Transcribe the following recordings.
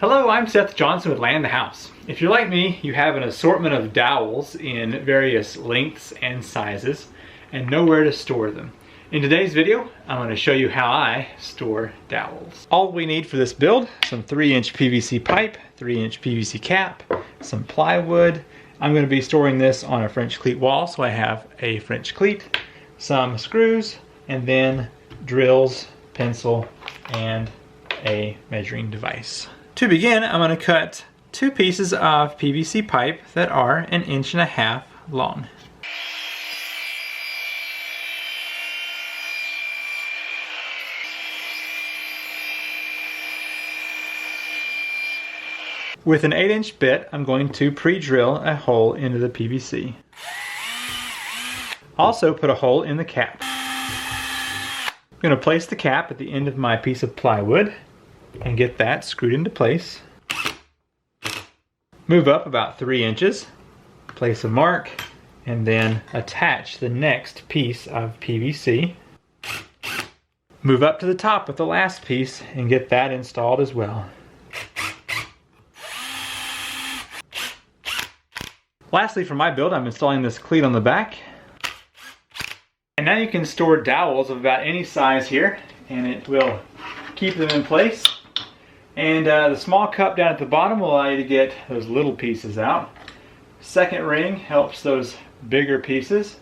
Hello, I'm Seth Johnson with Land the House. If you're like me, you have an assortment of dowels in various lengths and sizes and nowhere to store them. In today's video, I'm going to show you how I store dowels. All we need for this build, some 3-inch PVC pipe, 3-inch PVC cap, some plywood. I'm going to be storing this on a French cleat wall, so I have a French cleat, some screws, and then drills, pencil, and a measuring device. To begin, I'm going to cut 2 pieces of PVC pipe that are 1.5 inches long. With an 8-inch bit, I'm going to pre-drill a hole into the PVC. Also put a hole in the cap. I'm going to place the cap at the end of my piece of plywood and get that screwed into place. Move up about 3 inches, place a mark, and then attach the next piece of PVC. Move up to the top with the last piece and get that installed as well. Lastly, for my build, I'm installing this cleat on the back. And now you can store dowels of about any size here, and it will keep them in place. And the small cup down at the bottom will allow you to get those little pieces out. Second ring helps those bigger pieces.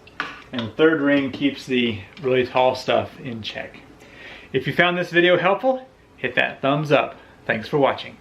And the third ring keeps the really tall stuff in check. If you found this video helpful, hit that thumbs up. Thanks for watching.